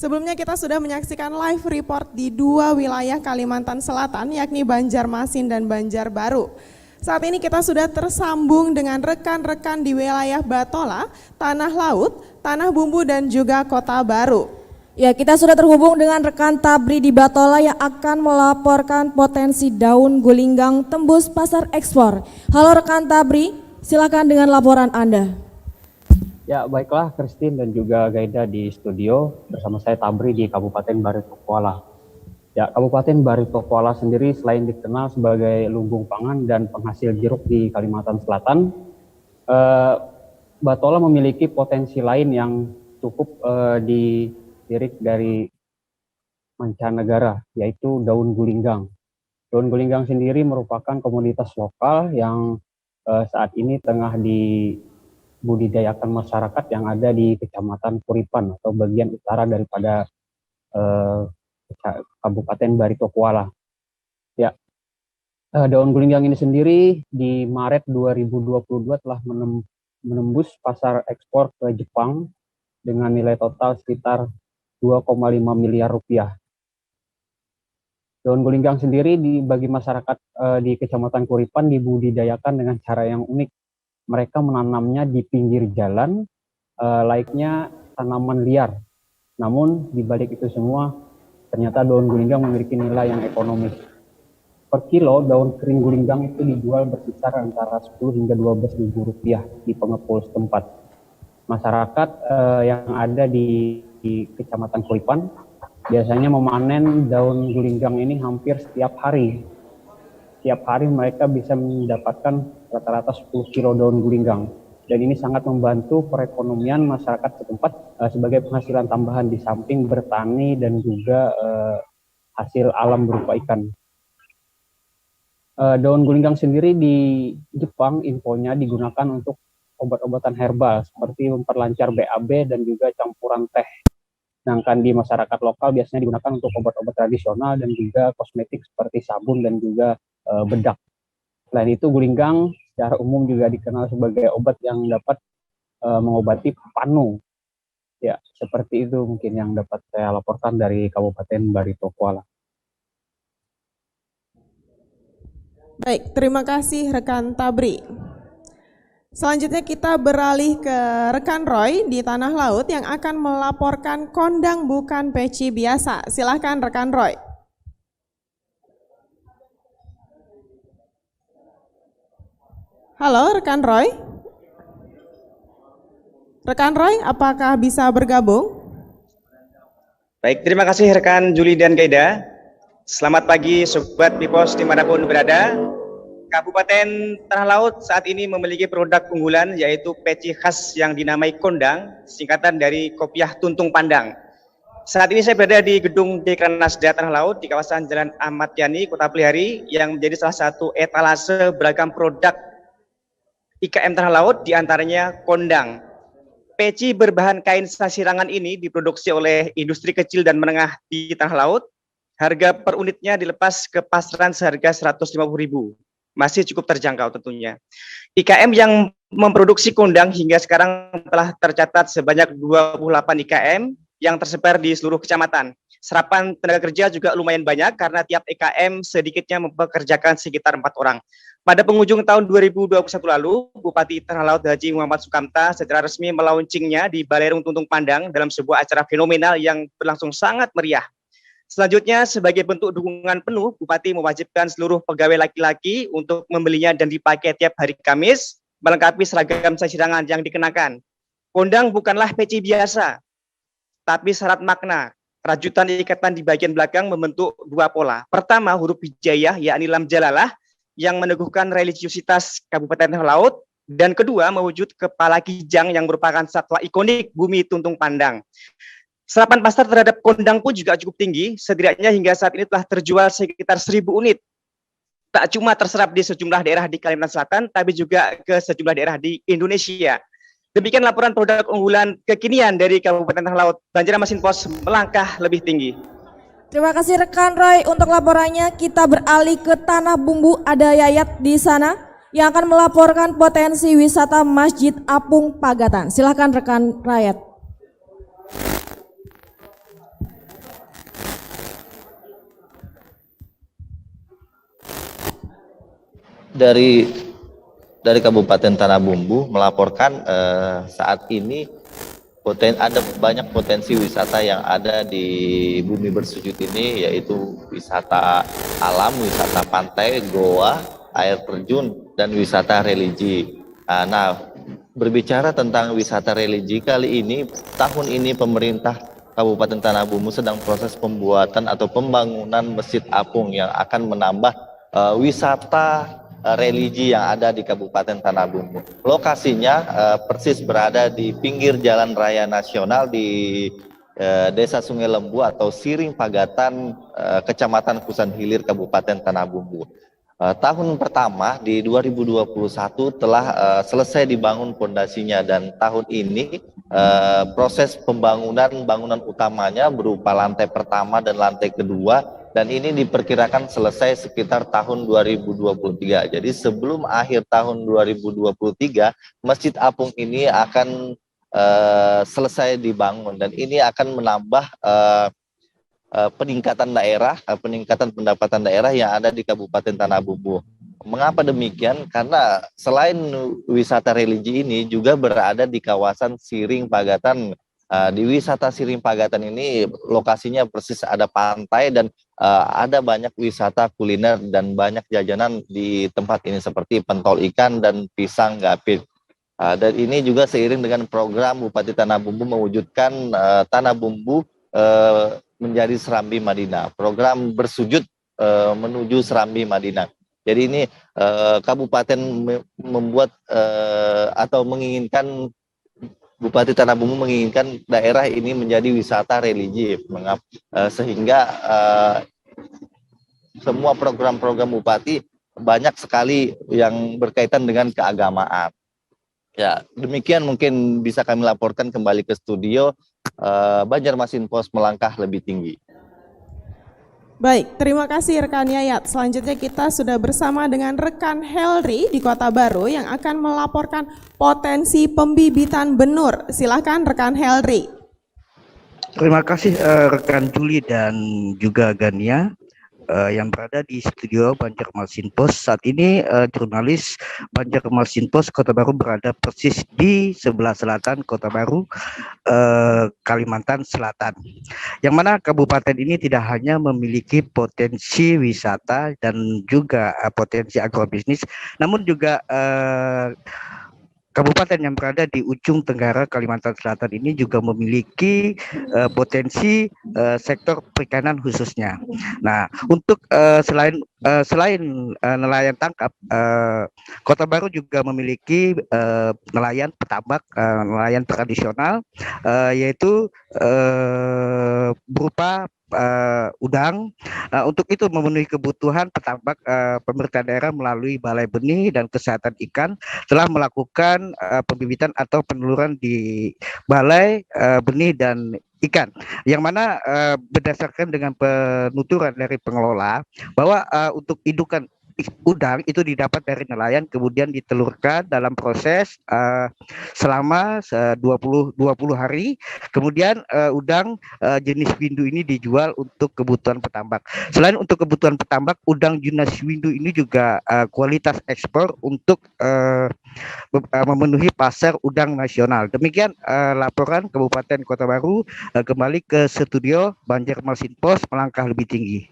Sebelumnya kita sudah menyaksikan live report di dua wilayah Kalimantan Selatan, yakni Banjarmasin dan Banjarbaru. Saat ini kita sudah tersambung dengan rekan-rekan di wilayah Batola, Tanah Laut, Tanah Bumbu dan juga Kota Baru. Ya, kita sudah terhubung dengan rekan Tabri di Batola yang akan melaporkan potensi daun gulinggang tembus pasar ekspor. Halo rekan Tabri, silakan dengan laporan Anda. Ya, baiklah Christine dan juga Gaida di studio, bersama saya Tabri di Kabupaten Barito Kuala. Ya, Kabupaten Barito Kuala sendiri selain dikenal sebagai lumbung pangan dan penghasil jeruk di Kalimantan Selatan, Batola memiliki potensi lain yang cukup dilirik dari mancanegara, yaitu daun gulinggang. Daun gulinggang sendiri merupakan komoditas lokal yang saat ini tengah dibudidayakan masyarakat yang ada di Kecamatan Kuripan atau bagian utara daripada Kabupaten Barito Kuala. Ya, daun gulinggang ini sendiri di Maret 2022 telah menembus pasar ekspor ke Jepang dengan nilai total sekitar 2,5 miliar rupiah. Daun gulinggang sendiri bagi masyarakat di Kecamatan Kuripan dibudidayakan dengan cara yang unik. Mereka menanamnya di pinggir jalan, layaknya tanaman liar. Namun di balik itu semua, ternyata daun gulinggang memiliki nilai yang ekonomis. Per kilo, daun kering gulinggang itu dijual berkisar antara 10 hingga 12 ribu rupiah di pengepul setempat. Masyarakat yang ada di Kecamatan Kuripan biasanya memanen daun gulinggang ini hampir setiap hari. Setiap hari mereka bisa mendapatkan rata-rata 10 kilo daun gulinggang. Dan ini sangat membantu perekonomian masyarakat setempat sebagai penghasilan tambahan di samping bertani dan juga hasil alam berupa ikan. Daun gulinggang sendiri di Jepang infonya digunakan untuk obat-obatan herbal seperti memperlancar BAB dan juga campuran teh. Sedangkan di masyarakat lokal biasanya digunakan untuk obat-obat tradisional dan juga kosmetik seperti sabun dan juga bedak. Selain itu, gulinggang secara umum juga dikenal sebagai obat yang dapat mengobati panu. Ya, seperti itu mungkin yang dapat saya laporkan dari Kabupaten Barito Kuala. Baik, terima kasih rekan Tabri. Selanjutnya kita beralih ke rekan Roy di Tanah Laut yang akan melaporkan kondang bukan peci biasa. Silahkan rekan Roy. Halo rekan Roy. Rekan Roy, apakah bisa bergabung? Baik, terima kasih rekan Juli dan Gaida. Selamat pagi Sobat Bipos dimanapun berada. Kabupaten Tanah Laut saat ini memiliki produk unggulan yaitu peci khas yang dinamai kondang, singkatan dari kopiah tuntung pandang. Saat ini saya berada di gedung Dekranasda Tanah Laut di kawasan Jalan Ahmad Yani, Kota Pelihari, yang menjadi salah satu etalase beragam produk IKM Tanah Laut, diantaranya kondang. Peci berbahan kain sasirangan ini diproduksi oleh industri kecil dan menengah di Tanah Laut. Harga per unitnya dilepas ke pasaran seharga Rp150.000. Masih cukup terjangkau tentunya. IKM yang memproduksi kondang hingga sekarang telah tercatat sebanyak 28 IKM yang tersebar di seluruh kecamatan. Serapan tenaga kerja juga lumayan banyak karena tiap IKM sedikitnya mempekerjakan sekitar 4 orang. Pada penghujung tahun 2021 lalu, Bupati Tanah Laut Haji Muhammad Sukamta secara resmi melaunchingnya di Balerung Tuntung Pandang dalam sebuah acara fenomenal yang berlangsung sangat meriah. Selanjutnya, sebagai bentuk dukungan penuh, Bupati mewajibkan seluruh pegawai laki-laki untuk membelinya dan dipakai tiap hari Kamis, melengkapi seragam sasirangan yang dikenakan. Kondang bukanlah peci biasa, tapi syarat makna. Rajutan ikatan di bagian belakang membentuk dua pola. Pertama, huruf hijaiyah, yakni lam jalalah, yang meneguhkan religiusitas Kabupaten Tanah Laut, dan kedua, mewujud kepala kijang yang merupakan satwa ikonik bumi tuntung pandang. Serapan pasar terhadap kondang pun juga cukup tinggi, setidaknya hingga saat ini telah terjual sekitar 1.000 unit. Tak cuma terserap di sejumlah daerah di Kalimantan Selatan, tapi juga ke sejumlah daerah di Indonesia. Demikian laporan produk unggulan kekinian dari Kabupaten Tanah Laut. Banjarmasin Pos melangkah lebih tinggi. Terima kasih rekan Roy untuk laporannya. Kita beralih ke Tanah Bumbu, ada Yayat di sana yang akan melaporkan potensi wisata Masjid Apung Pagatan. Silakan rekan Yayat. dari Kabupaten Tanah Bumbu melaporkan saat ini ada banyak potensi wisata yang ada di Bumi Bersujud ini, yaitu wisata alam, wisata pantai, goa, air terjun, dan wisata religi. Nah, berbicara tentang wisata religi kali ini, tahun ini pemerintah Kabupaten Tanah Bumbu sedang proses pembuatan atau pembangunan Masjid Apung yang akan menambah wisata religi yang ada di Kabupaten Tanah Bumbu. Lokasinya persis berada di pinggir Jalan Raya Nasional di Desa Sungai Lembu atau Siring Pagatan, Kecamatan Kusan Hilir, Kabupaten Tanah Bumbu. Tahun pertama di 2021 telah selesai dibangun pondasinya, dan tahun ini proses bangunan utamanya berupa lantai pertama dan lantai kedua, dan ini diperkirakan selesai sekitar tahun 2023. Jadi sebelum akhir tahun 2023 Masjid Apung ini akan selesai dibangun, dan ini akan menambah peningkatan pendapatan daerah yang ada di Kabupaten Tanah Bumbu. Mengapa demikian? Karena selain wisata religi ini juga berada di kawasan Siring Pagatan. Di wisata Siring Pagatan ini lokasinya persis ada pantai, dan ada banyak wisata kuliner dan banyak jajanan di tempat ini seperti pentol ikan dan pisang gapit. Dan ini juga seiring dengan program Bupati Tanah Bumbu mewujudkan Tanah Bumbu menjadi Serambi Madinah, program bersujud menuju Serambi Madinah. Jadi ini kabupaten membuat atau menginginkan, Bupati Tanah Bumbu menginginkan daerah ini menjadi wisata religi, sehingga semua program-program Bupati banyak sekali yang berkaitan dengan keagamaan. Ya, demikian mungkin bisa kami laporkan kembali ke studio. Banjarmasin Post melangkah lebih tinggi. Baik, terima kasih rekan Yayat. Selanjutnya kita sudah bersama dengan rekan Helri di Kota Baru yang akan melaporkan potensi pembibitan benur. Silakan rekan Helri. Terima kasih rekan Juli dan juga Gania yang berada di studio Banjarmasin Post. Saat ini jurnalis Banjarmasin Post Kota Baru berada persis di sebelah selatan Kota Baru, Kalimantan Selatan. Yang mana kabupaten ini tidak hanya memiliki potensi wisata dan juga potensi agrobisnis, namun juga kabupaten yang berada di ujung tenggara Kalimantan Selatan ini juga memiliki potensi sektor perikanan khususnya. Nah, untuk selain nelayan tangkap, Kota Baru juga memiliki nelayan petambak, nelayan tradisional, yaitu berupa udang. Untuk itu memenuhi kebutuhan petambak, pemerintah daerah melalui Balai Benih dan Kesehatan Ikan telah melakukan pembibitan atau peneluran di Balai Benih dan Ikan, yang mana berdasarkan dengan penuturan dari pengelola bahwa untuk indukan udang itu didapat dari nelayan, kemudian ditelurkan dalam proses selama 20 hari, kemudian udang jenis windu ini dijual untuk kebutuhan petambak. Selain untuk kebutuhan petambak, udang jenis windu ini juga kualitas ekspor untuk memenuhi pasar udang nasional. Demikian laporan Kabupaten Kota Baru. Kembali ke studio Banjarmasin Post melangkah lebih tinggi.